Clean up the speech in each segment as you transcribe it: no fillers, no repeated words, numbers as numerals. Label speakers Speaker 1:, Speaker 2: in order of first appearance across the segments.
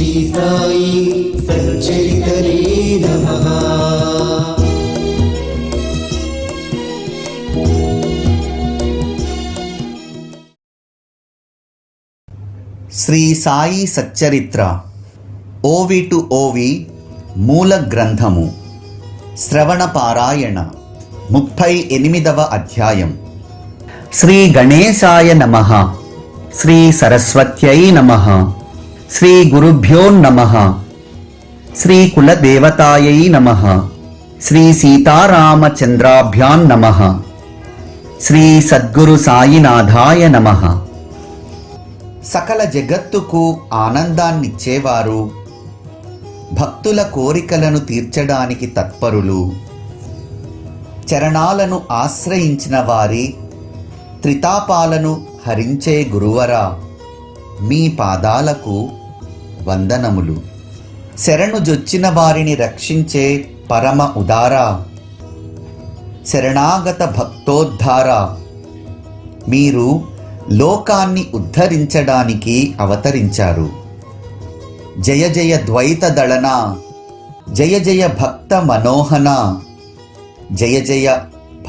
Speaker 1: శ్రీ సాయి సచ్చరితనే నమః.
Speaker 2: శ్రీ సాయి సచ్చరిత్ర ఓవి టు ఓవి మూల గ్రంథము శ్రవణ పారాయణ 38వ అధ్యాయం. శ్రీ గణేశాయ నమః. శ్రీ సరస్వత్యై నమః. శ్రీ గురుభ్యో నమః. శ్రీ కులదేవతాయై నమః. శ్రీ సీతారామచంద్రాభ్యాం నమః. శ్రీ సద్గురు సాయినాథాయ నమః. సకల జగత్తుకు ఆనందాన్నిచ్చేవారు, భక్తుల కోరికలను తీర్చడానికి తత్పరులు, చరణాలను ఆశ్రయించిన వారి త్రితాపాలను హరించే గురువరా, మీ పాదాలకు వందనములు. శరణుజొచ్చిన వారిని రక్షించే పరమ ఉదారా, శరణాగత భక్తోద్ధార, మీరు లోకాన్ని ఉద్ధరించడానికి అవతరించారు. జయ జయ ద్వైత దళన, జయ జయ భక్త మనోహన, జయ జయ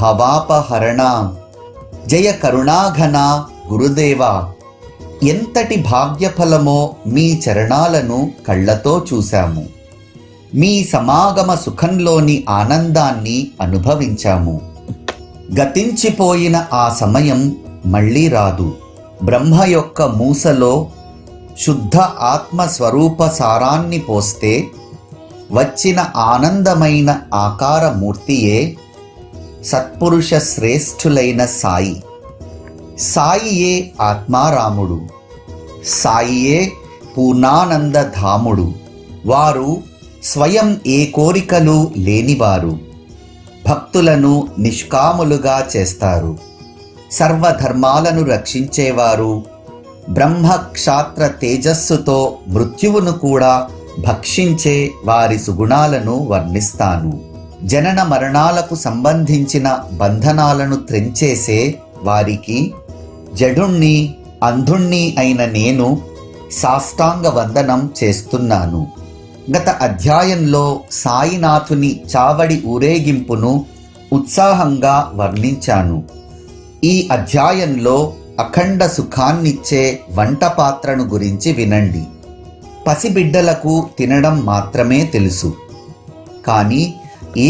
Speaker 2: భవాపహరణ, జయ కరుణాఘన గురుదేవ. ఎంతటి భాగ్యఫలమో మీ చరణాలను కళ్ళతో చూశాము. మీ సమాగమ సుఖంలోని ఆనందాన్ని అనుభవించాము. గతించిపోయిన ఆ సమయం మళ్ళీ రాదు. బ్రహ్మ యొక్క మూసలో శుద్ధ ఆత్మస్వరూప సారాన్ని పోస్తే వచ్చిన ఆనందమైన ఆకారమూర్తియే సత్పురుష శ్రేష్ఠులైన సాయి. సాయియే ఆత్మారాముడు, సాయియే పూర్ణానందధాముడు. వారు స్వయం ఏ కోరికలు లేనివారు, భక్తులను నిష్కాములుగా చేస్తారు. సర్వధర్మాలను రక్షించేవారు. బ్రహ్మ క్షాత్ర తేజస్సుతో మృత్యువును కూడా భక్షించే వారి సుగుణాలను వర్ణిస్తాను. జనన మరణాలకు సంబంధించిన బంధనాలను త్రెంచేసే వారికి జడుణ్ణి అంధుణ్ణి అయిన నేను సాష్టాంగ వందనం చేస్తున్నాను. గత అధ్యాయంలో సాయినాథుని చావడి ఊరేగింపును ఉత్సాహంగా వర్ణించాను. ఈ అధ్యాయంలో అఖండ సుఖాన్నిచ్చే వంట పాత్రను గురించి వినండి. పసిబిడ్డలకు తినడం మాత్రమే తెలుసు, కానీ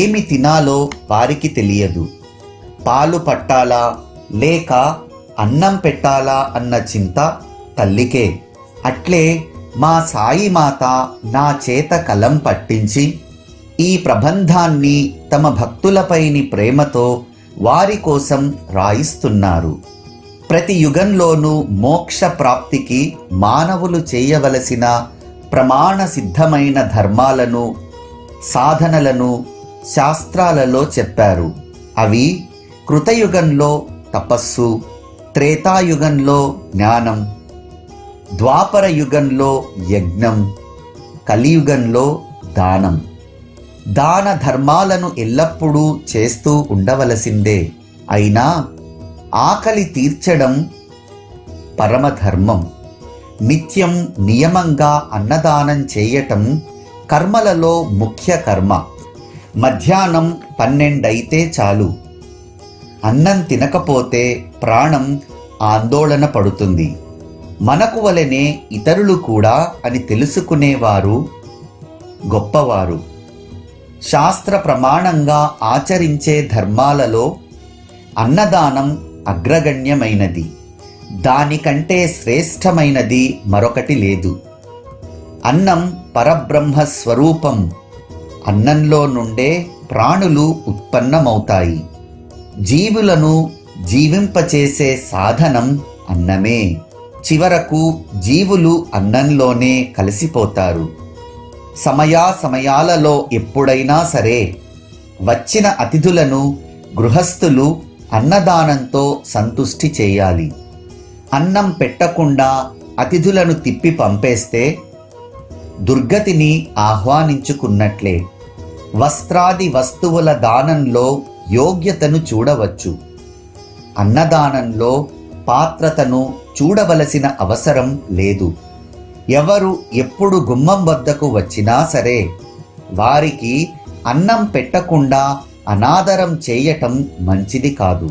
Speaker 2: ఏమి తినాలో వారికి తెలియదు. పాలు పట్టాలా లేక అన్నం పెట్టాలా అన్న చింత తల్లికే. అట్లే మా సాయి మాత నా చేత కలం పట్టించి ఈ ప్రబంధాన్ని తమ భక్తులపైని ప్రేమతో వారి కోసం రాయిస్తున్నారు. ప్రతి యుగంలోనూ మోక్ష ప్రాప్తికి మానవులు చేయవలసిన ప్రమాణ సిద్ధమైన ధర్మాలను, సాధనలను శాస్త్రాలలో చెప్పారు. అవి కృతయుగంలో తపస్సు, త్రేతాయుగంలో జ్ఞానం, ద్వాపర యుగంలో యజ్ఞం, కలియుగంలో దానం. దాన ధర్మాలను ఎల్లప్పుడూ చేస్తూ ఉండవలసిందే. అయినా ఆకలి తీర్చడం పరమధర్మం. నిత్యం నియమంగా అన్నదానం చేయటం కర్మలలో ముఖ్య కర్మ. మధ్యాహ్నం 12 అయితే చాలు. అన్నం తినకపోతే ప్రాణం ఆందోళన పడుతుంది. మనకు వలనే ఇతరులు కూడా అని తెలుసుకునేవారు గొప్పవారు. శాస్త్ర ప్రమాణంగా ఆచరించే ధర్మాలలో అన్నదానం అగ్రగణ్యమైనది. దానికంటే శ్రేష్టమైనది మరొకటి లేదు. అన్నం పరబ్రహ్మ స్వరూపం. అన్నంలో నుండే ప్రాణులు ఉత్పన్నమవుతాయి. జీవులను జీవింపచేసే సాధనం అన్నమే. చివరకు జీవులు అన్నంలోనే కలిసిపోతారు. సమయాలలో ఎప్పుడైనా సరే వచ్చిన అతిథులను గృహస్థులు అన్నదానంతో సంతుష్టి చేయాలి. అన్నం పెట్టకుండా అతిథులను తిప్పి పంపేస్తే దుర్గతిని ఆహ్వానించుకున్నట్లే. వస్త్రాది వస్తువుల దానంలో యోగ్యతను చూడవచ్చు. అన్నదానంలో పాత్రతను చూడవలసిన అవసరం లేదు. ఎవరు ఎప్పుడు గుమ్మం వద్దకు వచ్చినా సరే వారికి అన్నం పెట్టకుండా అనాదరం చేయటం మంచిది కాదు.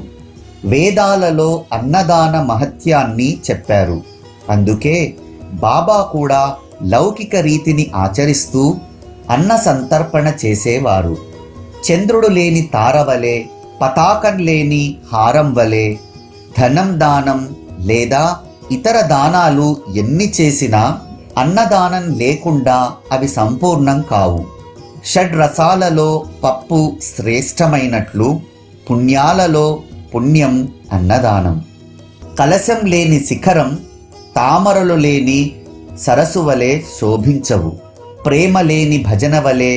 Speaker 2: వేదాలలో అన్నదాన మహత్యాన్ని చెప్పారు. అందుకే బాబా కూడా లౌకిక రీతిని ఆచరిస్తూ అన్న సంతర్పణ చేసేవారు. చంద్రుడు లేని తార వలె, పతాకం లేని హారం వలె ధనం దానం లేదా ఇతర దానాలు ఎన్ని చేసినా అన్నదానం లేకుండా అవి సంపూర్ణం కావు. షడ్రసాలలో పప్పు శ్రేష్టమైనట్లు పుణ్యాలలో పుణ్యం అన్నదానం. కలశం లేని శిఖరం తామరలు లేని సరస్సు వలె శోభించవు. ప్రేమ లేని భజన వలె,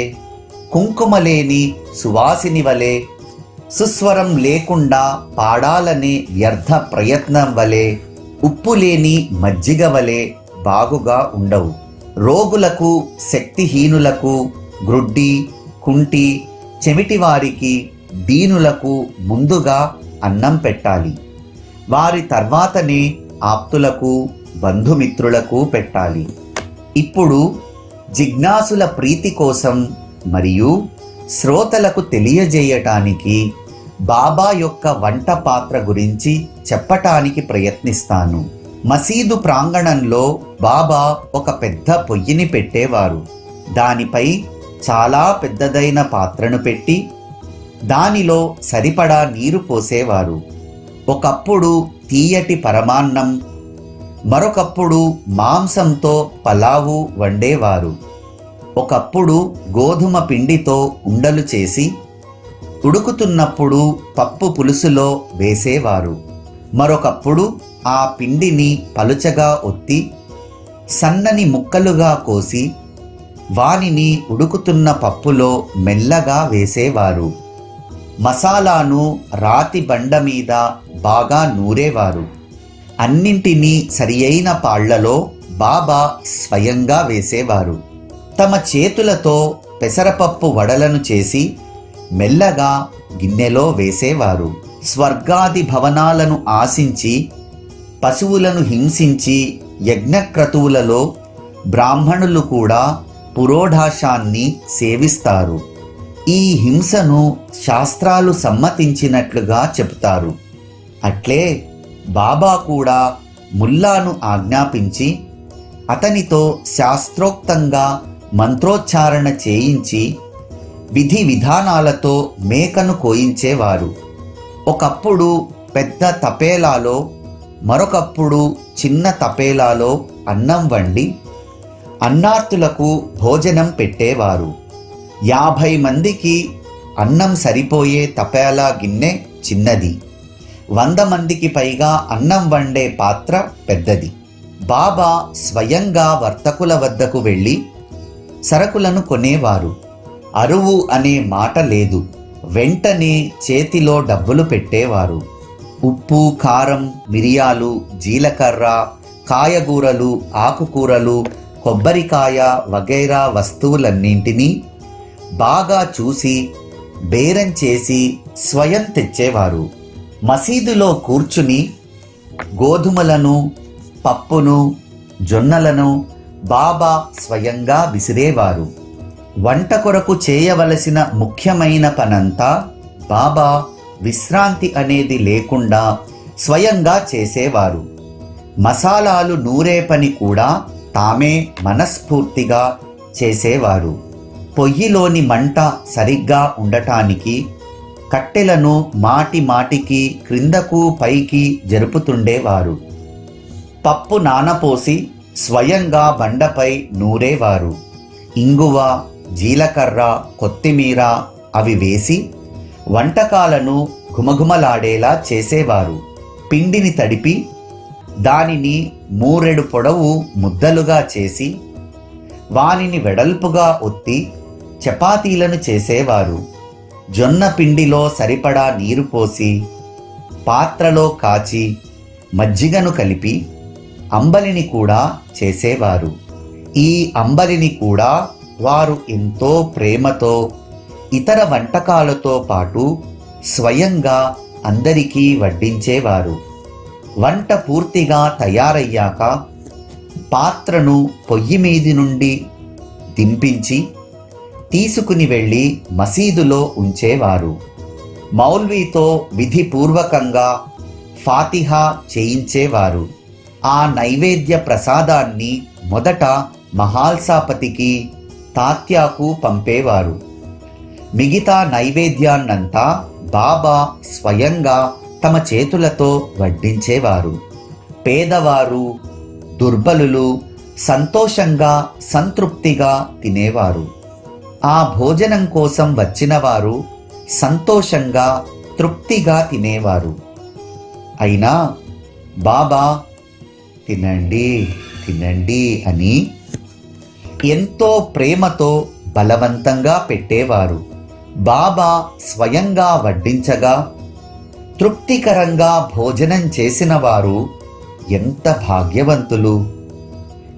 Speaker 2: కుంకుమ లేని సువాసిని వలె, సుస్వరం లేకుండా పాడాలనే వ్యర్థ ప్రయత్నం వలె, ఉప్పు లేని మజ్జిగ వలె బాగుగా ఉండవు. రోగులకు, శక్తిహీనులకు, గ్రుడ్డి, కుంటి, చెమిటివారికి, దీనులకు ముందుగా అన్నం పెట్టాలి. వారి తర్వాతనే ఆప్తులకు, బంధుమిత్రులకు పెట్టాలి. ఇప్పుడు జిజ్ఞాసుల ప్రీతి కోసం మరియు శ్రోతలకు తెలియజేయటానికి బాబా యొక్క వంట పాత్ర గురించి చెప్పటానికి ప్రయత్నిస్తాను. మసీదు ప్రాంగణంలో బాబా ఒక పెద్ద పొయ్యిని పెట్టేవారు. దానిపై చాలా పెద్దదైన పాత్రను పెట్టి దానిలో సరిపడా నీరు పోసేవారు. ఒకప్పుడు తీయటి పరమాన్నం, మరొకప్పుడు మాంసంతో పలావు వండేవారు. ఒకప్పుడు గోధుమ పిండితో ఉండలు చేసి ఉడుకుతున్నప్పుడు పప్పు పులుసులో వేసేవారు. మరొకప్పుడు ఆ పిండిని పలుచగా ఒత్తి సన్నని ముక్కలుగా కోసి వానిని ఉడుకుతున్న పప్పులో మెల్లగా వేసేవారు. మసాలాను రాతి బండ మీద బాగా నూరేవారు. అన్నింటినీ సరియైన పాళ్లలో బాబా స్వయంగా వేసేవారు. తమ చేతులతో పెసరపప్పు వడలను చేసి మెల్లగా గిన్నెలో వేసేవారు. స్వర్గాది భవనాలను ఆశించి పశువులను హింసించి యజ్ఞక్రతువులలో బ్రాహ్మణులు కూడా పురోఢాశాన్ని సేవిస్తారు. ఈ హింసను శాస్త్రాలు సమ్మతించినట్లుగా చెబుతారు. అట్లే బాబా కూడా ముల్లాను ఆజ్ఞాపించి అతనితో శాస్త్రోక్తంగా మంత్రోచ్చారణ చేయించి విధి విధానాలతో మేకను కోయించేవారు. ఒకప్పుడు పెద్ద తపేలాలో, మరొకప్పుడు చిన్న తపేలాలో అన్నం వండి అన్నార్తులకు భోజనం పెట్టేవారు. 50 మందికి అన్నం సరిపోయే తపేలా గిన్నె చిన్నది, 100 మందికి పైగా అన్నం వండే పాత్ర పెద్దది. బాబా స్వయంగా వర్తకుల వద్దకు వెళ్ళి సరుకులను కొనేవారు. అరువు అనే మాట లేదు. వెంటనే చేతిలో డబ్బులు పెట్టేవారు. ఉప్పు, కారం, మిరియాలు, జీలకర్ర, కాయగూరలు, ఆకుకూరలు, కొబ్బరికాయ వగైరా వస్తువులన్నింటినీ బాగా చూసి బేరం చేసి స్వయం తెచ్చేవారు. మసీదులో కూర్చుని గోధుమలను, పప్పును, జొన్నలను బాబా స్వయంగా విసిరేవారు. వంట కొరకు చేయవలసిన ముఖ్యమైన పనంతా బాబా విశ్రాంతి అనేది లేకుండా స్వయంగా చేసేవారు. మసాలాలు నూరే పని కూడా తామే మనస్ఫూర్తిగా చేసేవారు. పొయ్యిలోని మంట సరిగ్గా ఉండటానికి కట్టెలను మాటి మాటికి క్రిందకు పైకి జరుపుతుండేవారు. పప్పు నానపోసి స్వయంగా బండపై నూరేవారు. ఇంగువ, జీలకర్ర, కొత్తిమీర అవి వేసి వంటకాలను ఘుమఘుమలాడేలా చేసేవారు. పిండిని తడిపి దానిని 3 పొడవు ముద్దలుగా చేసి వానిని వెడల్పుగా ఒత్తి చపాతీలను చేసేవారు. జొన్న పిండిలో సరిపడా నీరు పోసి పాత్రలో కాచి మజ్జిగను కలిపి అంబలిని కూడా చేసేవారు. ఈ అంబలిని కూడా వారు ఎంతో ప్రేమతో ఇతర వంటకాలతో పాటు స్వయంగా అందరికీ వడ్డించేవారు. వంట పూర్తిగా తయారయ్యాక పాత్రను పొయ్యి మీది నుండి దింపించి తీసుకుని వెళ్ళి మసీదులో ఉంచేవారు. మౌల్వీతో విధిపూర్వకంగా ఫాతిహా చేయించేవారు. ఆ నైవేద్య ప్రసాదాన్ని మొదట మహాల్సాపతికి, తాత్యాకు పంపేవారు. మిగతా నైవేద్యాన్నంతా బాబా స్వయంగా తమ చేతులతో వడ్డించేవారు. పేదవారు, దుర్బలులు సంతోషంగా సంతృప్తిగా తినేవారు. ఆ భోజనం కోసం వచ్చిన వారు సంతోషంగా తృప్తిగా తినేవారు. అయినా బాబా తినండి తినండి అని ఎంతో ప్రేమతో బలవంతంగా పెట్టేవారు. బాబా స్వయంగా వడ్డించగా తృప్తికరంగా భోజనం చేసిన వారు ఎంత భాగ్యవంతులు,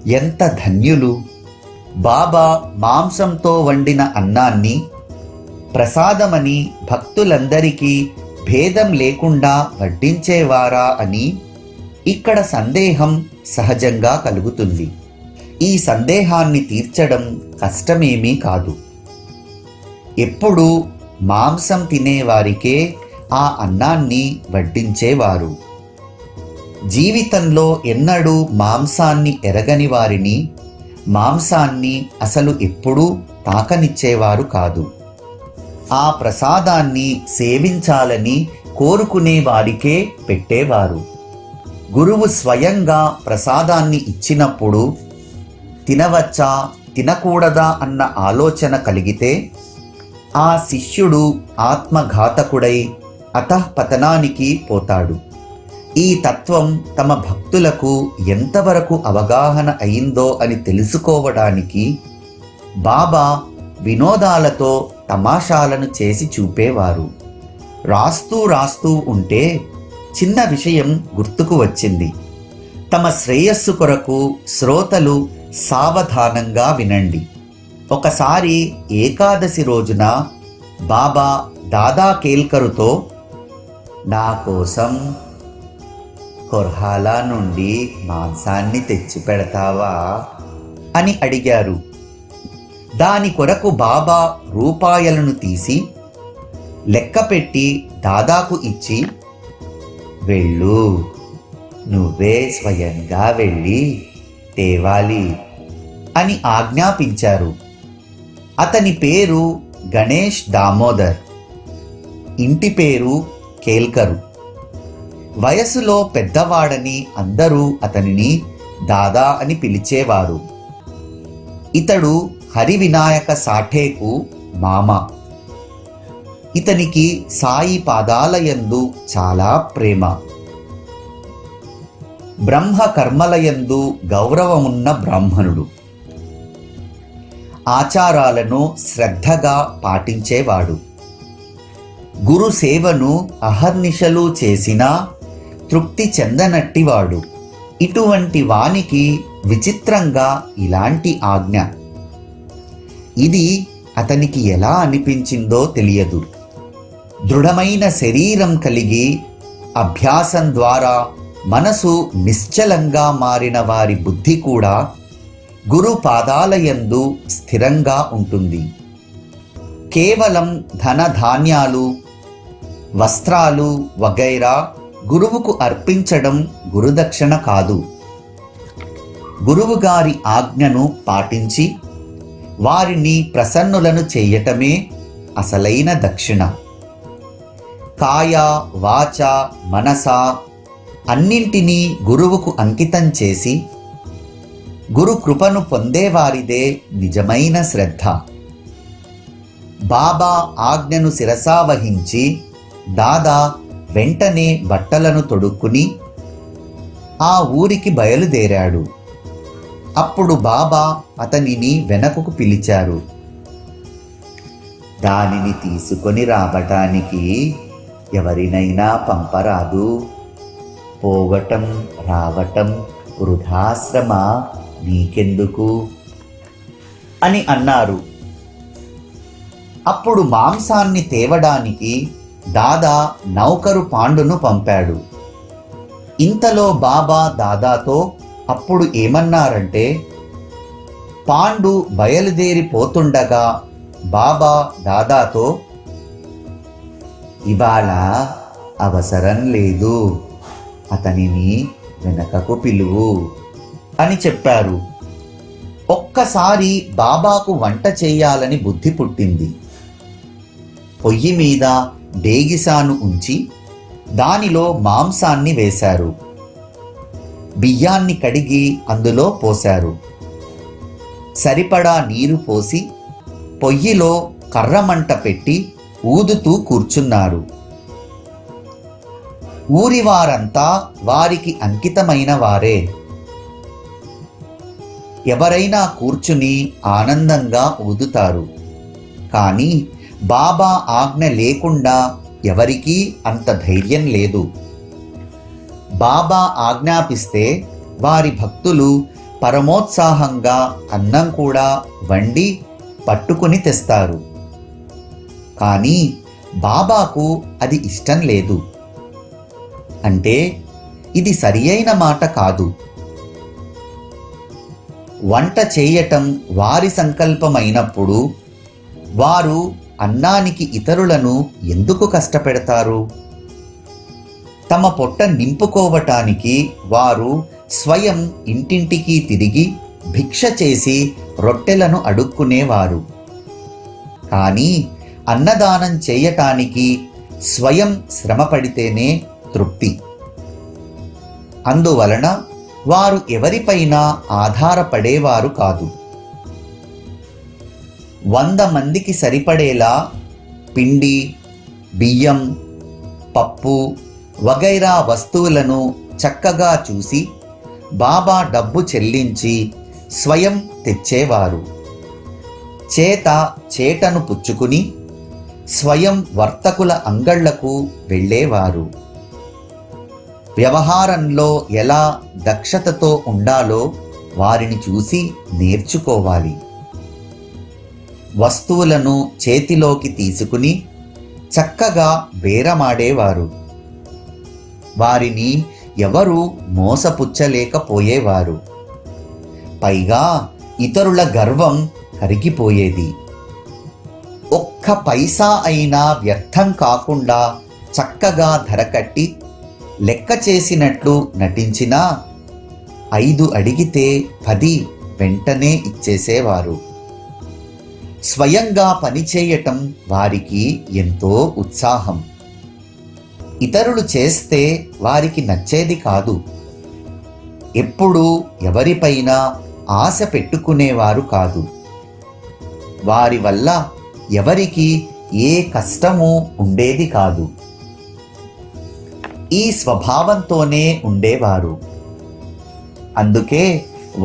Speaker 2: ఎంత ధన్యులు. బాబా మాంసంతో వండిన అన్నాన్ని ప్రసాదమని భక్తులందరికీ భేదం లేకుండా వడ్డించేవారా అని ఇక్కడ సందేహం సహజంగా కలుగుతుంది. ఈ సందేహాన్ని తీర్చడం కష్టమేమీ కాదు. ఎప్పుడూ మాంసం తినేవారికే ఆ అన్నాన్ని వడ్డించేవారు. జీవితంలో ఎన్నడూ మాంసాన్ని ఎరగని వారిని మాంసాన్ని అసలు ఎప్పుడూ తాకనిచ్చేవారు కాదు. ఆ ప్రసాదాన్ని సేవించాలని కోరుకునే వారికే పెట్టేవారు. గురువు స్వయంగా ప్రసాదాన్ని ఇచ్చినప్పుడు తినవచ్చా తినకూడదా అన్న ఆలోచన కలిగితే ఆ శిష్యుడు ఆత్మఘాతకుడై అతఃపతనానికి పోతాడు. ఈ తత్వం తమ భక్తులకు ఎంతవరకు అవగాహన అయిందో అని తెలుసుకోవడానికి బాబా వినోదాలతో తమాషాలను చేసి చూపేవారు. రాస్తూ ఉంటే చిన్న విషయం గుర్తుకు వచ్చింది. తమ శ్రేయస్సు కొరకు శ్రోతలు సావధానంగా వినండి. ఒకసారి ఏకాదశి రోజున బాబా దాదా కేల్కరుతో నా కోసం కొర్హాలా నుండి మాంసాన్ని తెచ్చి పెడతావా అని అడిగారు. దాని కొరకు బాబా రూపాయలను తీసి లెక్కపెట్టి దాదాకు ఇచ్చి, వెళ్ళు, నువ్వే స్వయంగా వెళ్ళి తేవాలి అని ఆజ్ఞాపించారు. అతని పేరు గణేష్ దామోదర్, ఇంటి పేరు కేల్కరు. వయసులో పెద్దవాడని అందరూ అతనిని దాదా అని పిలిచేవారు. ఇతడు హరివినాయక సాఠేకు మామ. ఇతనికి సాయి పాదాలయందు చాలా ప్రేమ. బ్రహ్మ కర్మలయందు గౌరవమున్న బ్రాహ్మణుడు. ఆచారాలను శ్రద్ధగా పాటించేవాడు. గురు సేవను అహర్నిశలు చేసినా తృప్తి చెందనట్టివాడు. ఇటువంటి వానికి విచిత్రంగా ఇలాంటి ఆజ్ఞ. ఇది అతనికి ఎలా అనిపించిందో తెలియదు. దృఢమైన శరీరం కలిగి అభ్యాసం ద్వారా మనసు నిశ్చలంగా మారిన వారి బుద్ధి కూడా గురు పాదాలయందు స్థిరంగా ఉంటుంది. కేవలం ధనధాన్యాలు, వస్త్రాలు వగైరా గురువుకు అర్పించడం గురుదక్షిణ కాదు. గురువుగారి ఆజ్ఞను పాటించి వారిని ప్రసన్నులను చేయటమే అసలైన దక్షిణ. కాయ, వాచ, మనస అన్నింటినీ గురువుకు అంకితం చేసి గురు కృపను పొందేవారిదే నిజమైన శ్రద్ధ. బాబా ఆజ్ఞను శిరసావహించి దాదా వెంటనే బట్టలను తొడుక్కుని ఆ ఊరికి బయలుదేరాడు. అప్పుడు బాబా అతనిని వెనకకు పిలిచారు. దానిని తీసుకొని రావటానికి ఎవరినైనా పంపరాదు. పోవటం రావటం వృధాశ్రమ, నీకెందుకు అని అన్నారు. అప్పుడు మాంసాన్ని తేవడానికి దాదా నౌకరు పాండును పంపాడు. ఇంతలో బాబా దాదాతో అప్పుడు ఏమన్నారంటే, పాండు బయలుదేరిపోతుండగా బాబా దాదాతో, ఇవాళ అవసరం లేదు, అతనిని వెనకకు పిలువు అని చెప్పారు. ఒక్కసారి బాబాకు వంట చేయాలని బుద్ధి పుట్టింది. పొయ్యి మీద డేగిసాను ఉంచి దానిలో మాంసాన్ని వేశారు. బియ్యాన్ని కడిగి అందులో పోశారు. సరిపడా నీరు పోసి పొయ్యిలో కర్రమంట పెట్టి ఊదుతూ కూర్చున్నారు. ఊరివారంతా వారికి అంకితమైన వారే. ఎవరైనా కూర్చుని ఆనందంగా ఊదుతారు. కానీ బాబా ఆజ్ఞ లేకుండా ఎవరికీ అంత ధైర్యం లేదు. బాబా ఆజ్ఞాపిస్తే వారి భక్తులు పరమోత్సాహంగా అన్నం కూడా వండి పట్టుకుని తెస్తారు. కానీ బాబాకు అది ఇష్టం లేదు. అంటే ఇది సరియైన మాట కాదు. వంట చేయటం వారి సంకల్పమైనప్పుడు వారు అన్నానికి ఇతరులను ఎందుకు కష్టపెడతారు? తమ పొట్ట నింపుకోవటానికి వారు స్వయం ఇంటింటికి తిరిగి భిక్ష చేసి రొట్టెలను అడుక్కునేవారు. కానీ అన్నదానం చేయటానికి స్వయం శ్రమపడితేనే తృప్తి. అందువలన వారు ఎవరిపైనా ఆధారపడేవారు కాదు. 100 మందికి సరిపడేలా పిండి, బియ్యం, పప్పు వగైరా వస్తువులను చక్కగా చూసి బాబా డబ్బు చెల్లించి స్వయం తెచ్చేవారు. చేటను పుచ్చుకుని స్వయం వర్తకుల అంగళ్లకు వెళ్ళేవారు. వ్యవహారంలో ఎలా దక్షతతో ఉండాలో వారిని చూసి నేర్చుకోవాలి. వస్తువులను చేతిలోకి తీసుకుని చక్కగా బేరమాడేవారు. వారిని ఎవరూ మోసపుచ్చలేకపోయేవారు. పైగా ఇతరుల గర్వం కరిగిపోయేది. ఒక్క పైసా అయినా వ్యర్థం కాకుండా చక్కగా ధర కట్టి లెక్క చేసినట్లు నటించినా 5 అడిగితే 10 వెంటనే ఇచ్చేసేవారు. స్వయంగా పనిచేయటం వారికి ఎంతో ఉత్సాహం. ఇతరులు చేస్తే వారికి నచ్చేది కాదు. ఎప్పుడూ ఎవరిపైనా ఆశ పెట్టుకునేవారు కాదు. వారి వల్ల ఎవరికి ఏ కష్టమూ ఉండేది కాదు. ఈ స్వభావంతోనే ఉండేవారు. అందుకే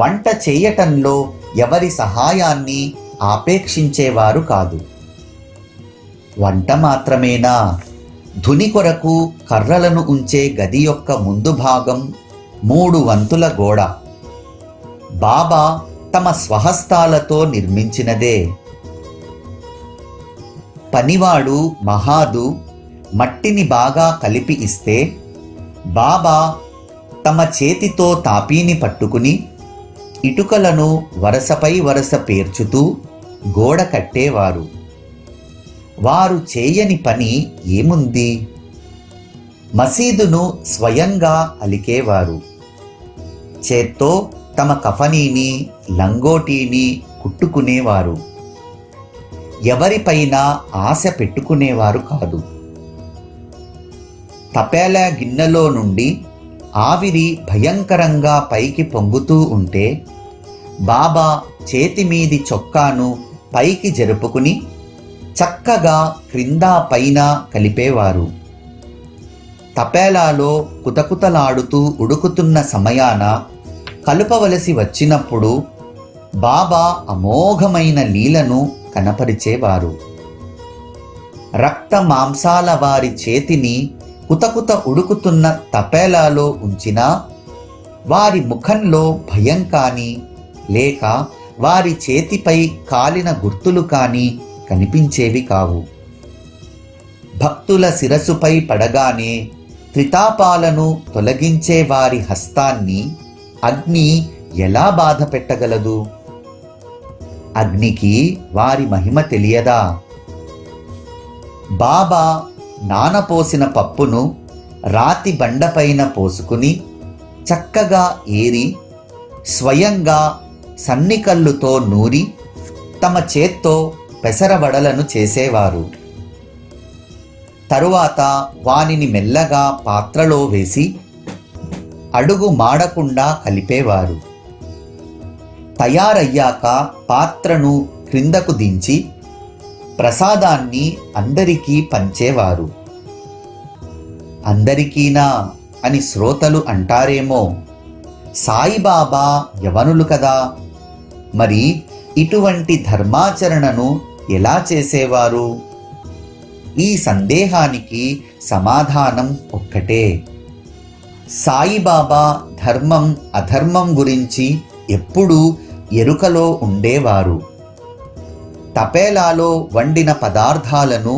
Speaker 2: వంట చేయటంలో ఎవరి సహాయాన్ని ఆపేక్షించేవారు కాదు. వంట మాత్రమేనా? ధుని కొరకు కర్రలను ఉంచే గది యొక్క ముందు భాగం 3 వంతుల గోడ బాబా తమ స్వహస్తాలతో నిర్మించినదే. పనివాడు మహాదు మట్టిని బాగా కలిపి ఇస్తే బాబా తమ చేతితో తాపీని పట్టుకుని ఇటుకలను వరసపై వరస పేర్చుతూ గోడ కట్టేవారు. వారు చేయని పని ఏముంది? మసీదును స్వయంగా అలికేవారు. చేత్తో తమ కఫనీని, లంగోటీని కుట్టుకునేవారు. ఎవరిపైనా ఆశ పెట్టుకునేవారు కాదు. తపేలా గిన్నెలో నుండి ఆవిరి భయంకరంగా పైకి పొంగుతూ ఉంటే బాబా చేతిమీది చొక్కాను పైకి జరుపుకుని చక్కగా క్రింద పైన కలిపేవారు. తపేలాలో కుతకుతలాడుతూ ఉడుకుతున్న సమయాన కలుపవలసి వచ్చినప్పుడు బాబా అమోఘమైన లీలను కనపరిచేవారు. రక్త మాంసాల వారి చేతిని కుతకుత ఉడుకుతున్న తపేలాలో ఉంచినా వారి ముఖంలో భయం కానీ లేక వారి చేతిపై కాలిన గుర్తులు కానీ కనిపించేవి కావు. భక్తుల శిరసుపై పడగానే త్రితాపాలను తొలగించే వారి హస్తాన్ని అగ్ని ఎలా బాధ పెట్టగలదు? అగ్నికి వారి మహిమ తెలియదా? బాబా నానపోసిన పప్పును రాతి బండపైన పోసుకుని చక్కగా ఏరి స్వయంగా సన్నికల్లుతో నూరి తమ చేత్తో పెసరవడలను చేసేవారు. తరువాత వానిని మెల్లగా పాత్రలో వేసి అడుగు మాడకుండా కలిపేవారు. తయారయ్యాక పాత్రను క్రిందకు దించి ప్రసాదాన్ని అందరికీ పంచేవారు. అందరికీనా అని శ్రోతలు అంటారేమో, సాయిబాబా యవనులు కదా, మరి ఇటువంటి ధర్మాచరణను ఎలా చేసేవారు? ఈ సందేహానికి సమాధానం ఒక్కటే. సాయిబాబా ధర్మం అధర్మం గురించి ఎప్పుడూ ఎరుకలో ఉండేవారు. తపేలాలో వండిన పదార్థాలను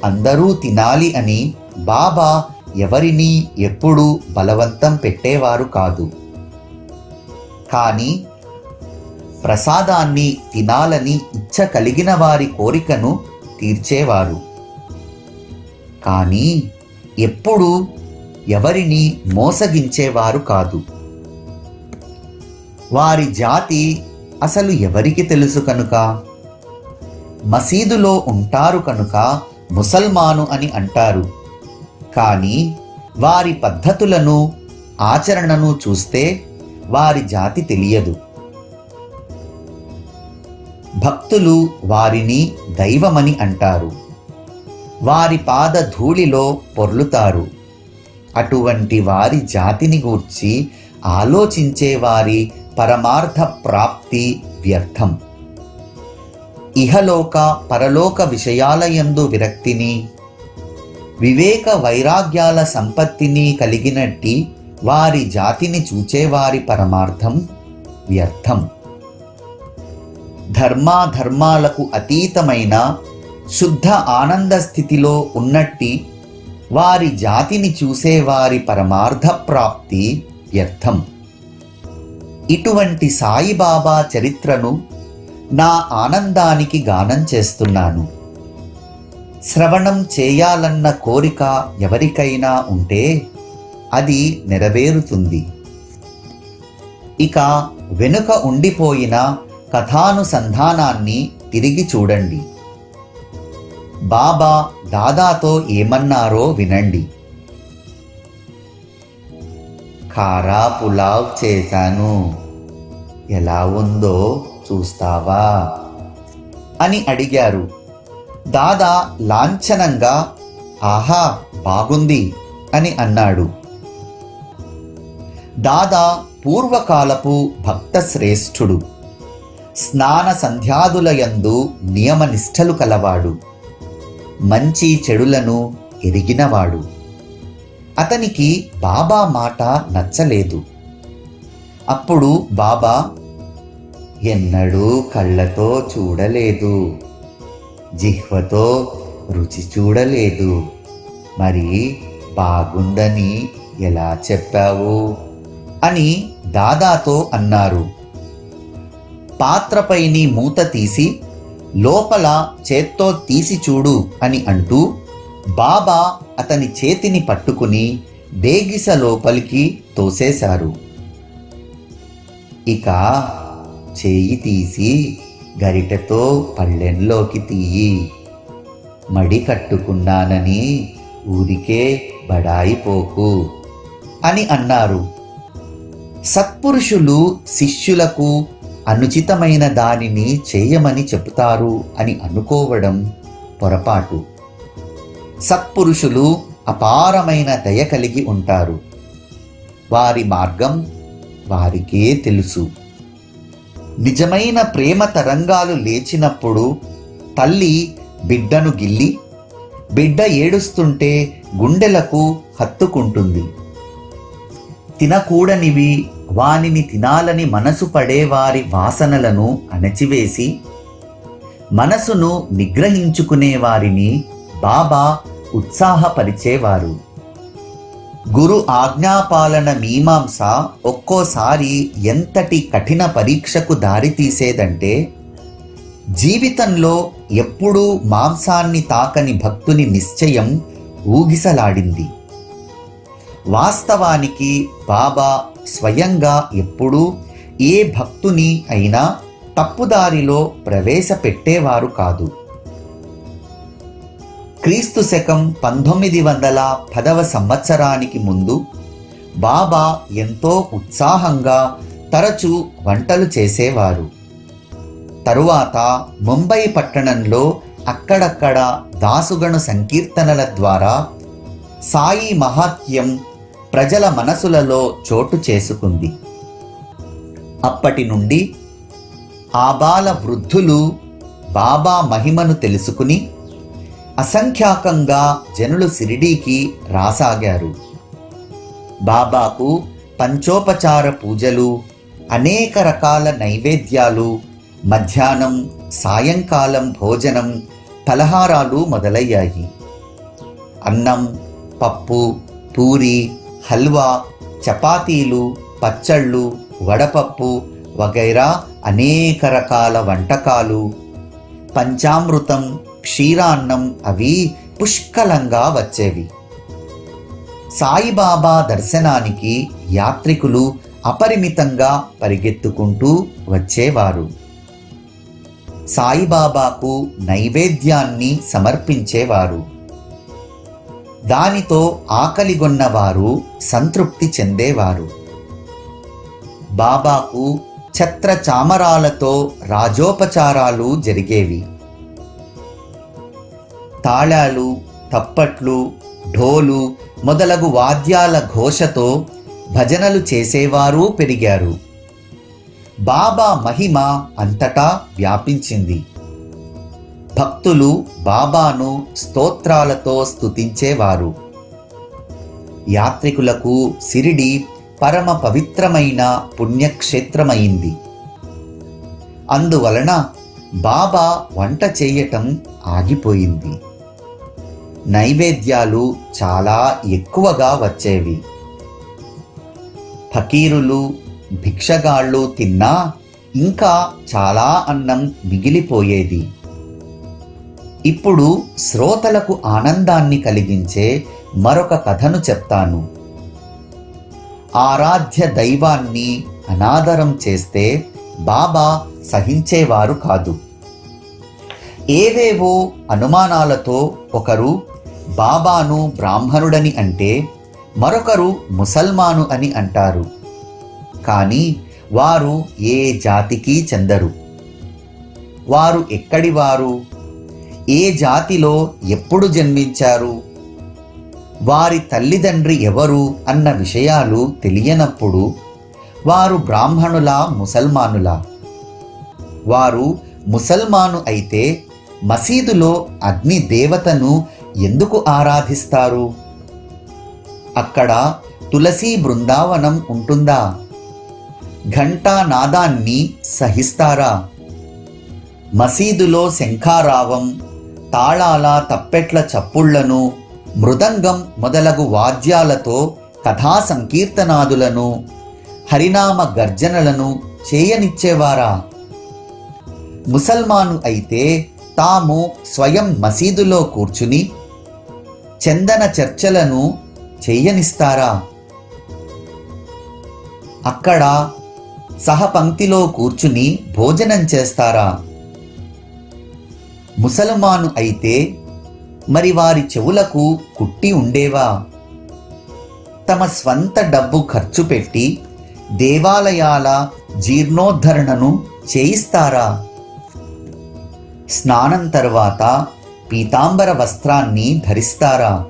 Speaker 2: అందరూ తినాలి అని బాబా ఎవరినీ ఎప్పుడూ బలవంతం పెట్టేవారు కాదు. కానీ ప్రసాదాన్ని తినాలని ఇచ్చ కలిగిన వారి కోరికను తీర్చేవారు. కానీ ఎప్పుడూ ఎవరిని మోసగించేవారు కాదు. వారి జాతి అసలు ఎవరికి తెలుసు కనుక? మసీదులో ఉంటారు కనుక ముసల్మాను అని అంటారు. కానీ వారి పద్ధతులను ఆచరణను చూస్తే వారి జాతి తెలియదు. భక్తులు వారిని దైవమని అంటారు. వారి పాద ధూళిలో పొర్లుతారు. అటువంటి వారి జాతిని గూర్చి ఆలోచించే వారి పరమార్థ ప్రాప్తి వ్యర్థం. ఇహలోక పరలోక విషయాలయందు విరక్తిని, వివేక వైరాగ్యాల సంపత్తిని కలిగినట్టి వారి జాతిని చూచేవారి పరమార్థం వ్యర్థం. ధర్మాధర్మాలకు అతీతమైన శుద్ధ ఆనంద స్థితిలో ఉన్నట్టి వారి జాతిని చూసేవారి పరమార్థ ప్రాప్తి వ్యర్థం. ఇటువంటి సాయిబాబా చరిత్రను నా ఆనందానికి గానం చేస్తున్నాను. శ్రవణం చేయాలన్న కోరిక ఎవరికైనా ఉంటే అది నెరవేరుతుంది. ఇక వెనుక ఉండిపోయిన కథానుసంధానాన్ని తిరిగి చూడండి. బాబా దాదాతో ఏమన్నారో వినండి. ఖారా పులావ్ చేశాను, ఎలా ఉందో చూస్తావా అని అడిగారు. దాదా లాంఛనంగా ఆహా బాగుంది అని అన్నాడు. దాదా పూర్వకాలపు భక్త శ్రేష్ఠుడు. స్నాన సంధ్యాదులయందు నియమనిష్టలు కలవాడు. మంచి చెడులను ఎరిగినవాడు. అతనికి బాబా మాట నచ్చలేదు. అప్పుడు బాబా, ఎన్నడూ కళ్ళతో చూడలేదు, జిహ్వతో రుచి చూడలేదు, మరి బాగుందని ఎలా చెప్పావు అని దాదాతో అన్నారు. పాత్రపైని మూత తీసి లోపల చేత్తో తీసి చూడు అని అంటూ బాబా అతని చేతిని పట్టుకుని దేగిస లోపలికి తోసేశారు. ఇక చేయి తీసి గరిటెతో పళ్ళెంలోకి తీయి, మడి కట్టుకున్నానని ఊరికే బడాయిపోకు అని అన్నారు. సత్పురుషులు శిష్యులకు అనుచితమైన దానిని చేయమని చెబుతారు అని అనుకోవడం పొరపాటు. సత్పురుషులు అపారమైన దయ కలిగి ఉంటారు. వారి మార్గం వారికే తెలుసు. నిజమైన ప్రేమ తరంగాలు లేచినప్పుడు తల్లి బిడ్డను గిల్లి, బిడ్డ ఏడుస్తుంటే గుండెలకు హత్తుకుంటుంది. తినకూడనివి వానిని తినాలని మనసు పడేవారి వాసనలను అణచివేసి మనసును నిగ్రహించుకునే వారిని బాబా ఉత్సాహపరిచేవారు. గురు ఆజ్ఞాపాలన మీమాంస ఒక్కోసారి ఎంతటి కఠిన పరీక్షకు దారితీసేదంటే, జీవితంలో ఎప్పుడూ మాంసాన్ని తాకని భక్తుని నిశ్చయం ఊగిసలాడింది. వాస్తవానికి బాబా స్వయంగా ఎప్పుడూ ఏ భక్తుని అయినా తప్పుదారిలో ప్రవేశపెట్టేవారు కాదు. క్రీస్తు శకం 1910వ సంవత్సరానికి ముందు బాబా ఎంతో ఉత్సాహంగా తరచూ వంటలు చేసేవారు. తరువాత ముంబై పట్టణంలో అక్కడక్కడ దాసుగణ సంకీర్తనల ద్వారా సాయి మహాత్మ్యం ప్రజల మనసులలో చోటు చేసుకుంది. అప్పటి నుండి ఆబాల వృద్ధులు బాబా మహిమను తెలుసుకుని అసంఖ్యాకంగా జనులు షిరిడీకి రాసాగారు. బాబాకు పంచోపచార పూజలు, అనేక రకాల నైవేద్యాలు, మధ్యాహ్నం సాయంకాలం భోజనం, పలహారాలు మొదలయ్యాయి. అన్నం, పప్పు, పూరి, హల్వా, చపాతీలు, పచ్చళ్ళు, వడపప్పు వగైరా అనేక రకాల వంటకాలు, పంచామృతం, క్షీరాన్నం అవి పుష్కలంగా వచ్చేవి. సాయిబాబా దర్శనానికి యాత్రికులు అపరిమితంగా పరిగెత్తుకుంటూ వచ్చేవారు. సాయిబాబాకు నైవేద్యాన్ని సమర్పించేవారు. దానితో ఆకలిగొన్నవారు సంతృప్తి చెందేవారు. బాబాకు ఛత్ర చామరాలతో రాజోపచారాలు జరిగేవి. తాళాలు, తప్పట్లు, ఢోలు మొదలగు వాద్యాల ఘోషతో భజనలు చేసేవారు పెరిగారు. బాబా మహిమ అంతటా వ్యాపించింది. భక్తులు బాబాను స్తోత్రాలతో స్తుతించేవారు. యాత్రికులకు షిరిడి పరమ పవిత్రమైన పుణ్యక్షేత్రమైంది. అందువలన బాబా వంట చేయటం ఆగిపోయింది. నైవేద్యాలు చాలా ఎక్కువగా వచ్చేవి. ఫకీరులు, భిక్షగాళ్ళు తిన్నా ఇంకా చాలా అన్నం మిగిలిపోయేది. ఇప్పుడు శ్రోతలకు ఆనందాన్ని కలిగించే మరొక కథను చెప్తాను. ఆరాధ్య దైవాన్ని అనాదరం చేస్తే బాబా సహించేవారు కాదు. ఏవేవో అనుమానాలతో ఒకరు బాబాను బ్రాహ్మణుడని అంటే మరొకరు ముసల్మాను అని అంటారు. కానీ వారు ఏ జాతికి చెందరు. వారు ఎక్కడివారు, ఏ జాతిలో ఎప్పుడు జన్మించారు, వారి తల్లిదండ్రి ఎవరు అన్న విషయాలు తెలియనప్పుడు వారు బ్రాహ్మణులా ముసల్మానులా? వారు ముసల్మాను అయితే మసీదులో అగ్ని దేవతను ఎందుకు ఆరాధిస్తారు? అక్కడ తులసి బృందావనం ఉంటుందా? ఘంటా నాదాన్ని సహిస్తారా? మసీదులో శంఖారావం, తాళాల తప్పెట్ల చప్పుళ్లను, మృదంగం మొదలగు వాద్యాలతో కథా సంకీర్తనాదులను, హరినామ గర్జనలను చేయనిచ్చేవారా? ముసల్మాను అయితే తాము స్వయం మసీదులో కూర్చుని చందన చర్చలను చేయనిస్తారా? అక్కడ సహపంక్తిలో కూర్చుని భోజనం చేస్తారా? ముసల్మాను అయితే మరి వారి చెవులకు కుట్టి ఉండేవా? తమ స్వంత డబ్బు ఖర్చు పెట్టి దేవాలయాల జీర్ణోద్ధరణను చేయిస్తారా? స్నానం తర్వాత పీతాంబర వస్త్రాన్ని ధరిస్తారా?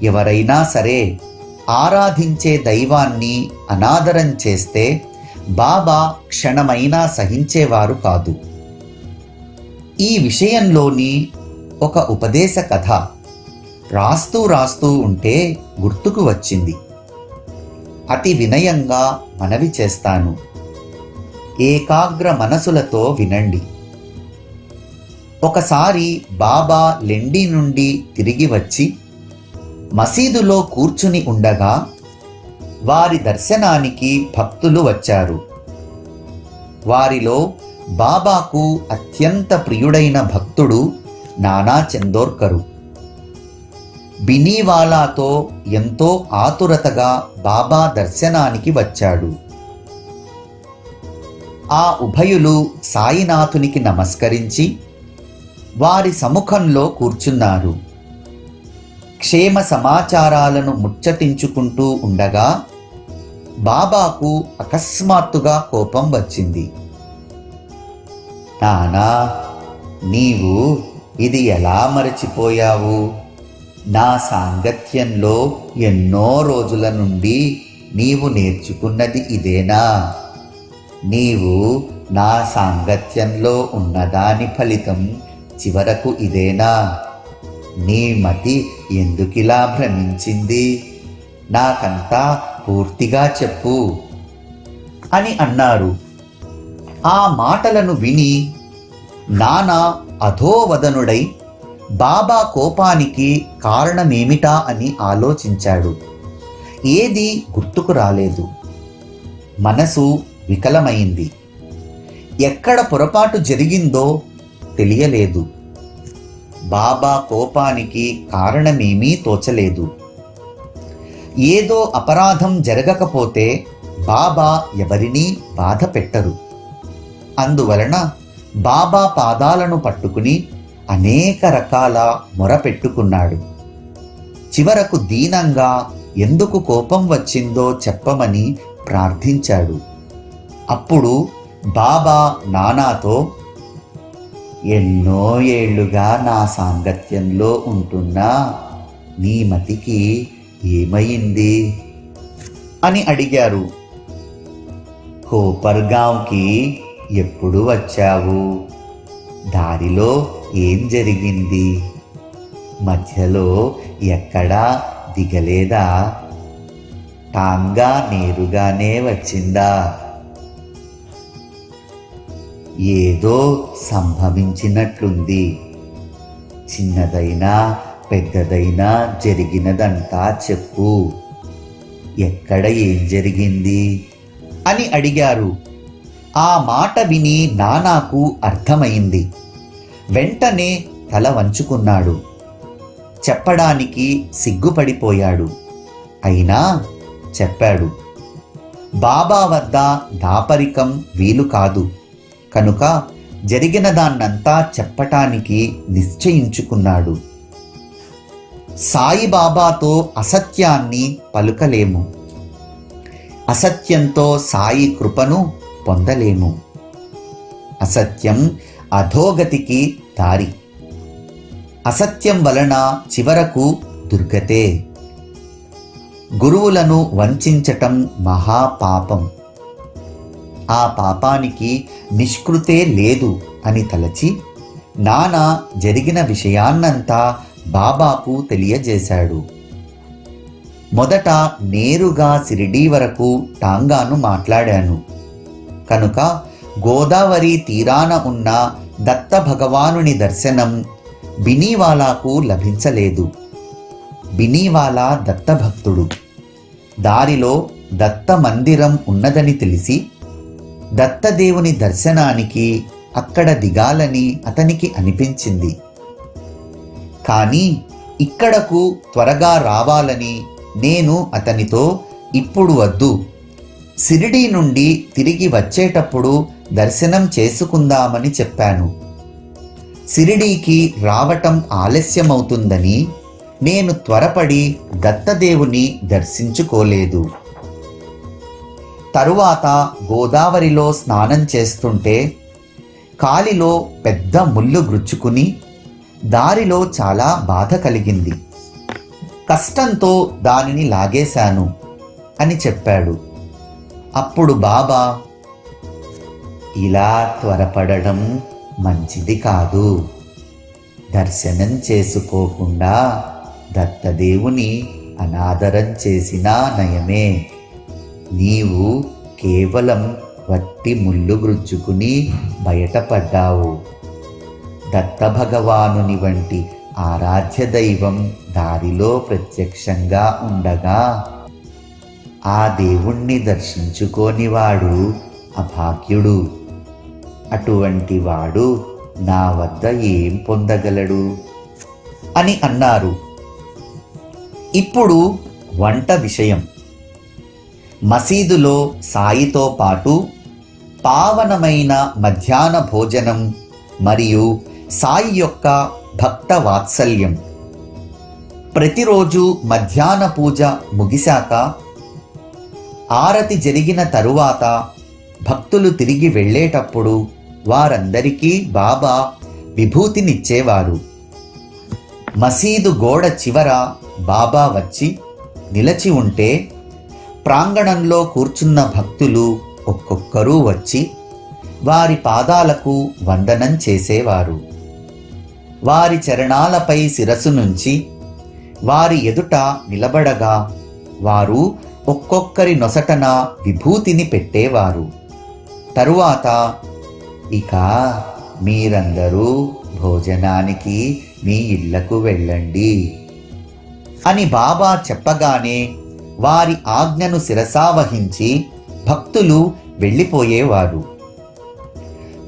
Speaker 2: ఎవరైనా సరే ఆరాధించే దైవాన్ని అనాదరం చేస్తే బాబా క్షణమైనా సహించేవారు కాదు. ఈ విషయంలోని ఒక ఉపదేశ కథ రాస్తూ ఉంటే గుర్తుకు వచ్చింది. అతి వినయంగా మనవి చేస్తాను. ఏకాగ్ర మనసులతో వినండి. ఒకసారి బాబా లెండి నుండి తిరిగి వచ్చి మసీదులో కూర్చుని ఉండగా వారి దర్శనానికి భక్తులు వచ్చారు. వారిలో బాబాకు అత్యంత ప్రియుడైన భక్తుడు నానా చందోర్కరు. బినీవాలాతో ఎంతో ఆతురతగా బాబా దర్శనానికి వచ్చాడు. ఆ ఉభయులు సాయినాథునికి నమస్కరించి వారి సముఖంలో కూర్చున్నారు. క్షేమ సమాచారాలను ముచ్చటించుకుంటూ ఉండగా బాబాకు అకస్మాత్తుగా కోపం వచ్చింది. నానా, నీవు ఇది ఎలా మరచిపోయావు? నా సాంగత్యంలో ఎన్నో రోజుల నుండి నీవు నేర్చుకున్నది ఇదేనా? నీవు నా సాంగత్యంలో ఉన్నదాని ఫలితం చివరకు ఇదేనా? నీ మతి ఎందుకిలా భ్రమించింది? నాకంతా పూర్తిగా చెప్పు అని అన్నారు. ఆ మాటలను విని నానా అధోవదనుడై బాబా కోపానికి కారణమేమిటా అని ఆలోచించాడు. ఏదీ గుర్తుకు రాలేదు. మనసు వికలమైంది. ఎక్కడ పొరపాటు జరిగిందో తెలియలేదు. బాబా కోపానికి కారణమేమీ తోచలేదు. ఏదో అపరాధం జరగకపోతే బాబా ఎవరినీ బాధ పెట్టరు. అందువలన బాబా పాదాలను పట్టుకుని అనేక రకాల మొర పెట్టుకున్నాడు. చివరకు దీనంగా ఎందుకు కోపం వచ్చిందో చెప్పమని ప్రార్థించాడు. అప్పుడు బాబా నానాతో, ఎన్నో ఏళ్లుగా నా సాంగత్యంలో ఉంటున్నా నీ మతికి ఏమైంది అని అడిగారు. కోపర్గాంకి ఎప్పుడు వచ్చావు? దారిలో ఏం జరిగింది? మధ్యలో ఎక్కడా దిగలేదా? టాంగా నేరుగానే వచ్చిందా? ఏదో సంభవించినట్లుంది. చిన్నదైనా పెద్దదైనా జరిగినదంతా చెప్పు. ఎక్కడ ఏం జరిగింది అని అడిగారు. ఆ మాట విని నానాకు అర్థమైంది. వెంటనే తల వంచుకున్నాడు. చెప్పడానికి సిగ్గుపడిపోయాడు. అయినా చెప్పాడు. బాబా వద్ద దాపరికం వీలు కాదు కనుక జరిగిన దాన్నంతా చెప్పటానికి నిశ్చయించుకున్నాడు. సాయిబాబాతో అసత్యాన్ని పలుకలేము. అసత్యంతో సాయి కృపను పొందలేము. అసత్యం అధోగతికి దారి. అసత్యం వలన చివరకు దుర్గతే. గురువులను వంచటం మహాపాపం. ఆ పాపానికి నిష్కృతే లేదు అని తలచి నానా జరిగిన విషయాన్నంతా బాబాకు తెలియజేశాడు. మొదట నేరుగా షిరిడీ వరకు టాంగాను మాట్లాడాను కనుక గోదావరి తీరాన ఉన్న దత్త భగవానుని దర్శనం బినీవాలాకు లభించలేదు. బినీవాలా దత్తభక్తుడు. దారిలో దత్త మందిరం ఉన్నదని తెలిసి దత్తదేవుని దర్శనానికి అక్కడ దిగాలని అతనికి అనిపించింది. కానీ ఇక్కడకు త్వరగా రావాలని నేను అతనితో, ఇప్పుడు వద్దు, షిరిడీ నుండి తిరిగి వచ్చేటప్పుడు దర్శనం చేసుకుందామని చెప్పాను. షిరిడీకి రావటం ఆలస్యమవుతుందని నేను త్వరపడి దత్తదేవుని దర్శించుకోలేదు. తరువాత గోదావరిలో స్నానం చేస్తుంటే కాలిలో పెద్ద ముళ్ళు గుచ్చుకుని దారిలో చాలా బాధ కలిగింది. కష్టంతో దానిని లాగేశాను అని చెప్పాడు. అప్పుడు బాబా, ఇలా త్వరపడడం మంచిది కాదు. దర్శనం చేసుకోకుండా దత్తదేవుని అనాదరం చేసినా నయమే. నీవు కేవలం వట్టి ముళ్ళు గుచ్చుకుని బయటపడ్డావు. దత్త భగవానుని వంటి ఆరాధ్య దైవం దారిలో ప్రత్యక్షంగా ఉండగా ఆ దేవుణ్ణి దర్శించుకోనివాడు అభాగ్యుడు. అటువంటి వాడు నా వద్ద ఏం పొందగలడు అని అన్నారు. ఇప్పుడు వంట విషయం. మసీదులో సాయితో పాటు పావనమైన మధ్యాహ్న భోజనం మరియు సాయి యొక్క భక్త వాత్సల్యం. ప్రతిరోజు మధ్యాహ్న పూజ ముగిశాక ఆరతి జరిగిన తరువాత భక్తులు తిరిగి వెళ్ళేటప్పుడు వారందరికీ బాబా విభూతినిచ్చేవారు. మసీదు గోడ చివర బాబా వచ్చి నిలచి ఉంటే ప్రాంగణంలో కూర్చున్న భక్తులు ఒక్కొక్కరూ వచ్చి వారి పాదాలకు వందనం చేసేవారు. వారి చరణాలపై శిరస్సు నుంచి వారి ఎదుట నిలబడగా వారు ఒక్కొక్కరి నొసటన విభూతిని పెట్టేవారు. తరువాత ఇక మీరందరూ భోజనానికి మీ ఇళ్లకు వెళ్ళండి అని బాబా చెప్పగానే వారి ఆజ్ఞను శిరసావహించి భక్తులు వెళ్ళిపోయేవారు.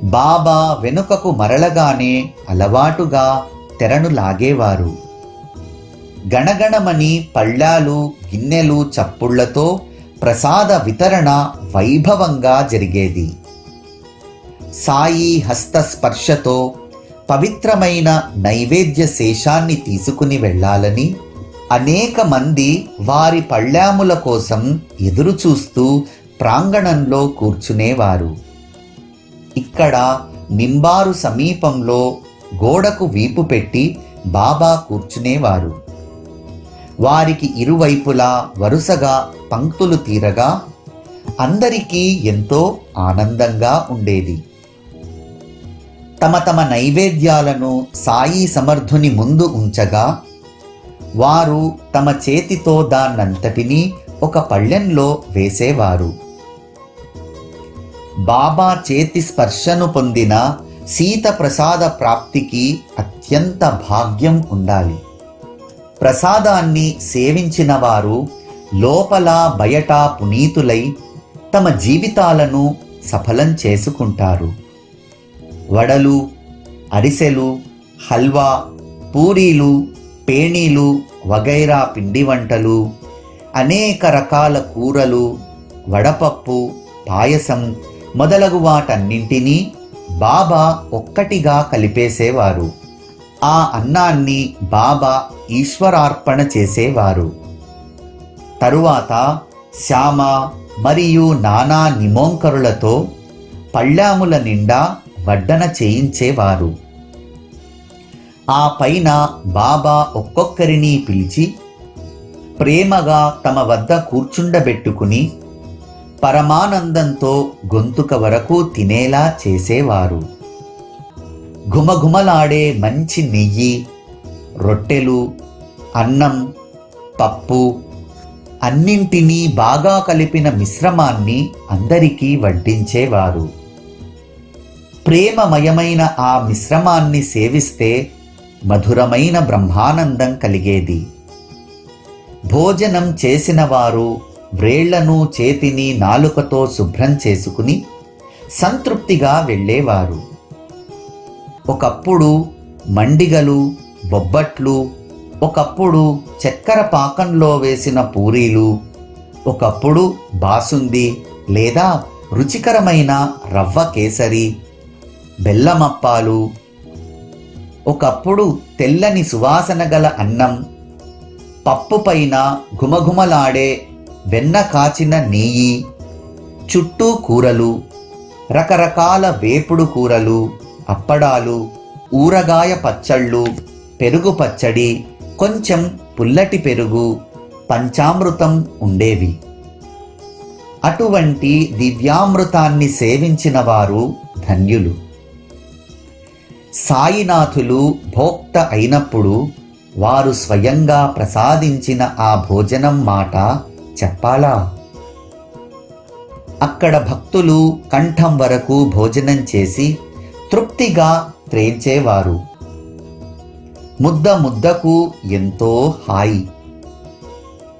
Speaker 2: బాబా వెనుకకు మరలగానే అలవాటుగా తెరను లాగేవారు. గణగణమని పళ్ళాలు గిన్నెలు చప్పుళ్లతో ప్రసాద వితరణ వైభవంగా జరిగేది. సాయి హస్తస్పర్శతో పవిత్రమైన నైవేద్య శేషాన్ని తీసుకుని వెళ్ళాలని అనేక మంది వారి పళ్ళాముల కోసం ఎదురు చూస్తూ ప్రాంగణంలో కూర్చునేవారు. ఇక్కడ నింబారు సమీపంలో గోడకు వీపు పెట్టి బాబా కూర్చునేవారు. వారికి ఇరువైపులా వరుసగా పంక్తులు తీరగా అందరికీ ఎంతో ఆనందంగా ఉండేది. తమ తమ నైవేద్యాలను సాయి సమర్థుని ముందు ఉంచగా వారు తమ చేతితో దాన్నంతటినీ ఒక పళ్ళెంలో వేసేవారు. బాబా చేతి స్పర్శను పొందిన శీత ప్రసాద ప్రాప్తికి అత్యంత భాగ్యం ఉండాలి. ప్రసాదాన్ని సేవించిన వారు లోపల బయట పునీతులై తమ జీవితాలను సఫలం చేసుకుంటారు. వడలు, అరిసెలు, హల్వా, పూరీలు, పేణీలు వగైరా పిండి వంటలు, అనేక రకాల కూరలు, వడపప్పు, పాయసం మొదలగు వాటన్నింటినీ బాబా ఒక్కటిగా కలిపేసేవారు. ఆ అన్నాన్ని బాబా ఈశ్వరార్పణ చేసేవారు. తరువాత శ్యామ మరియు నానా నిమోంకరులతో పళ్ళాముల నిండా వడ్డన చేయించేవారు. ఆ పైన బాబా ఒక్కొక్కరిని పిలిచి ప్రేమగా తమ వద్ద కూర్చుండబెట్టుకుని పరమానందంతో గొంతుక వరకు తినేలా చేసేవారు. ఘుమఘుమలాడే మంచి నెయ్యి, రొట్టెలు, అన్నం, పప్పు అన్నింటినీ బాగా కలిపిన మిశ్రమాన్ని అందరికీ వడ్డించేవారు. ప్రేమమయమైన ఆ మిశ్రమాన్ని సేవిస్తే మధురమైన బ్రహ్మానందం కలిగేది. భోజనం చేసిన వారు వ్రేళ్లను చేతిని నాలుకతో శుభ్రం చేసుకుని సంతృప్తిగా వెళ్ళేవారు. ఒకప్పుడు మండిగలు, బొబ్బట్లు, ఒకప్పుడు చక్కెర పాకంలో వేసిన పూరీలు, ఒకప్పుడు బాసుంది లేదా రుచికరమైన రవ్వ కేసరి, బెల్లమప్పాలు, ఒకప్పుడు తెల్లని సువాసన గల అన్నం, పప్పు పైన ఘుమఘుమలాడే వెన్న కాచిన నెయ్యి, చుట్టూ కూరలు, రకరకాల వేపుడు కూరలు, అప్పడాలు, ఊరగాయ పచ్చళ్ళు, పెరుగు పచ్చడి, కొంచెం పుల్లటి పెరుగు, పంచామృతం ఉండేవి. అటువంటి దివ్యామృతాన్ని సేవించిన వారు ధన్యులు. సాయినాథులు భోక్త అయినప్పుడు వారు స్వయంగా ప్రసాదించిన ఆ భోజనం మాట చెప్పాలా? అక్కడ భక్తులు కంఠం వరకు భోజనం చేసి తృప్తిగా త్రేంచేవారు. ముద్ద ముద్దకు ఎంతో హాయి,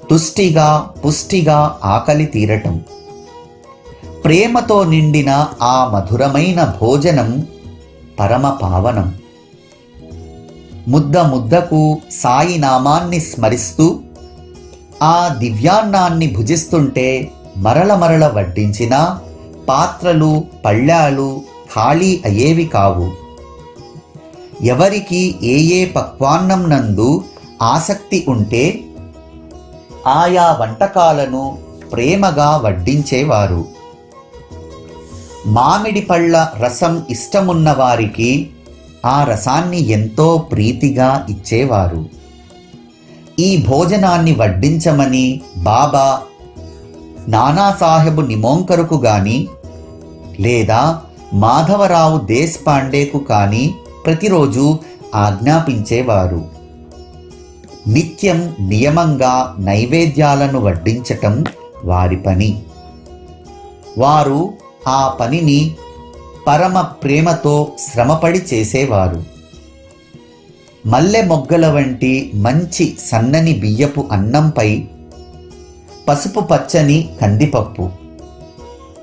Speaker 2: తుష్టిగా పుష్టిగా ఆకలి తీరటం, ప్రేమతో నిండిన ఆ మధురమైన భోజనం పరమ పావనం. ముద్ద ముద్దకు సాయి నామాన్ని స్మరిస్తూ ఆ దివ్యాన్నాన్ని భుజిస్తుంటే మరల మరల వడ్డించిన పాత్రలు పళ్ళాలు ఖాళీ అయ్యేవి కావు. ఎవరికి ఏ ఏ పక్వాన్నం నందు ఆసక్తి ఉంటే ఆయా వంటకాలను ప్రేమగా వడ్డించేవారు. మామిడి పళ్ళ రసం ఇష్టమున్న వారికి ఆ రసాన్ని ఎంతో ప్రీతిగా ఇచ్చేవారు. ఈ భోజనాన్ని వడ్డించమని బాబా నానాసాహెబు నిమోంకరుకు గాని లేదా మాధవరావు దేశపాండేకు కానీ ప్రతిరోజు ఆజ్ఞాపించేవారు. నిత్యం నియమంగా నైవేద్యాలను వడ్డించటం వారి పని. వారు ఆ పనిని పరమ ప్రేమతో శ్రమపడి చేసేవారు. మల్లె మొగ్గల వంటి మంచి సన్నని బియ్యపు అన్నంపై పసుపు పచ్చని కందిపప్పు,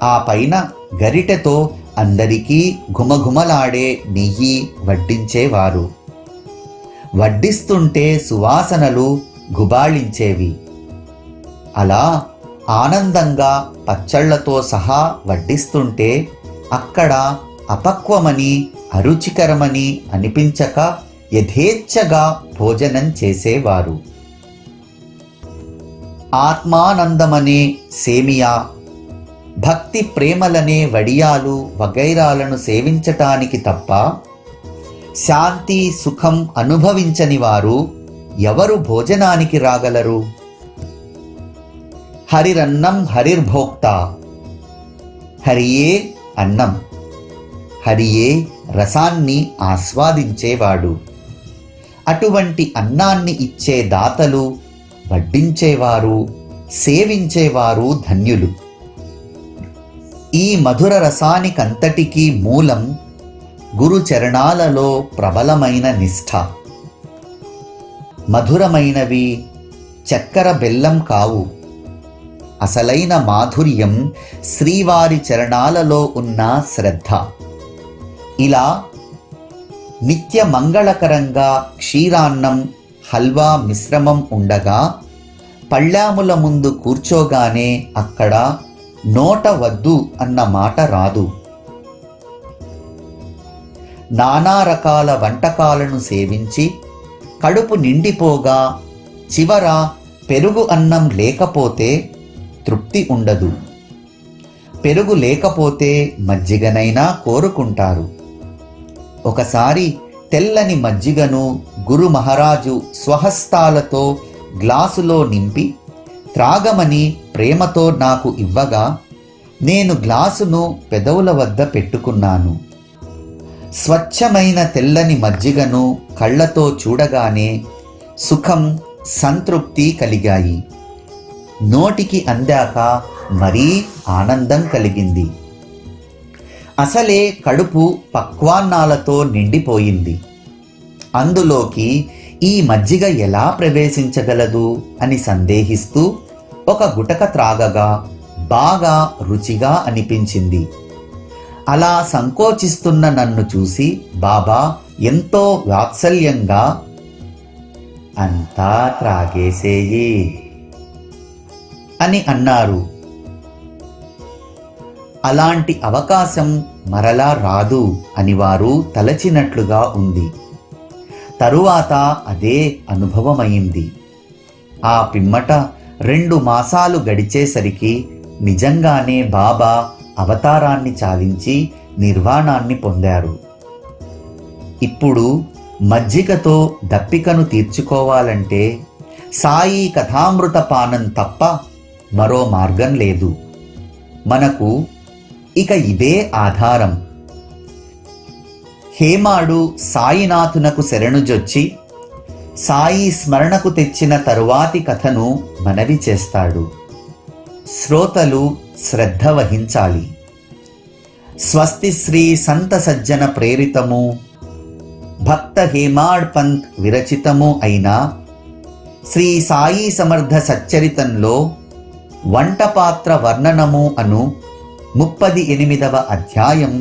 Speaker 2: ఆ పైన గరిటెతో అందరికీ ఘుమఘుమలాడే నెయ్యి వడ్డించేవారు. వడ్డిస్తుంటే సువాసనలు గుబాళించేవి. అలా ఆనందంగా పచ్చళ్లతో సహా వడ్డిస్తుంటే అక్కడ అపక్వమని అరుచికరమని అనిపించక యథేచ్ఛగా భోజనం చేసేవారు. ఆత్మానందమనే సేమియా, భక్తి ప్రేమలనే వడియాలు వగైరాలను సేవించటానికి తప్ప శాంతి సుఖం అనుభవించని వారు ఎవరు భోజనానికి రాగలరు? హరిరన్నం హరిర్భోక్త, హరియే అన్నం, హరియే రసాన్ని ఆస్వాదించేవాడు. అటువంటి అన్నాన్ని ఇచ్చే దాతలు, వడ్డించేవారు, సేవించేవారు ధన్యులు. ఈ మధుర రసానికంతటికీ మూలం గురు చరణాలలో ప్రబలమైన నిష్ఠ. మధురమైనవి చక్కెర బెల్లం కావు. అసలైన మాధుర్యం శ్రీవారి చరణాలలో ఉన్న శ్రద్ధ. ఇలా నిత్య మంగళకరంగా క్షీరాన్నం హల్వా మిశ్రమం ఉండగా పళ్ళాముల ముందు కూర్చోగానే అక్కడ నోట వద్దు అన్న మాట రాదు. నానా రకాల వంటకాలను సేవించి కడుపు నిండిపోగా చివర పెరుగు అన్నం లేకపోతే తృప్తి ఉండదు. పెరుగు లేకపోతే మజ్జిగనైనా కోరుకుంటారు. ఒకసారి తెల్లని మజ్జిగను గురు మహారాజు స్వహస్తాలతో గ్లాసులో నింపి త్రాగమని ప్రేమతో నాకు ఇవ్వగా నేను గ్లాసును పెదవుల వద్ద పెట్టుకున్నాను. స్వచ్ఛమైన తెల్లని మజ్జిగను కళ్ళతో చూడగానే సుఖం సంతృప్తి కలిగాయి. నోటికి అందాక మరీ ఆనందం కలిగింది. అసలే కడుపు పక్వాన్నాలతో నిండిపోయింది. అందులోకి ఈ మజ్జిగ ఎలా ప్రవేశించగలదు అని సందేహిస్తూ ఒక గుటక త్రాగగా బాగా రుచిగా అనిపించింది. అలా సంకోచిస్తున్న నన్ను చూసి బాబా ఎంతో వాత్సల్యంగా, అంతా త్రాగేసేయి అని అన్నారు. అలాంటి అవకాశం మరలా రాదు అని వారు తలచినట్లుగా ఉంది. తరువాత అదే అనుభవమైంది. ఆ పిమ్మట 2 మాసాలు గడిచేసరికి నిజంగానే బాబా అవతారాన్ని చాలించి నిర్వాణాన్ని పొందారు. ఇప్పుడు మజ్జిగతో దప్పికను తీర్చుకోవాలంటే సాయి కథామృత పానం తప్ప మరో మార్గం లేదు. మనకు ఇక ఇదే ఆధారం. హేమాడు సాయినాథునకు శరణుజొచ్చి సాయి స్మరణకు తెచ్చిన తరువాతి కథను మనవి చేస్తాడు. శ్రోతలు శ్రద్ధ వహించాలి. స్వస్తి శ్రీ సంత సజ్జన ప్రేరితము భక్త హేమాడ్ పంత్ విరచితము అయిన శ్రీ సాయి సమర్థ సచ్చరితంలో వంటపాత్ర వర్ణనము అను 38వ అధ్యాయం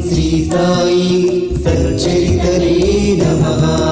Speaker 1: శ్రీ సాయి సచ్చరితనే నమః।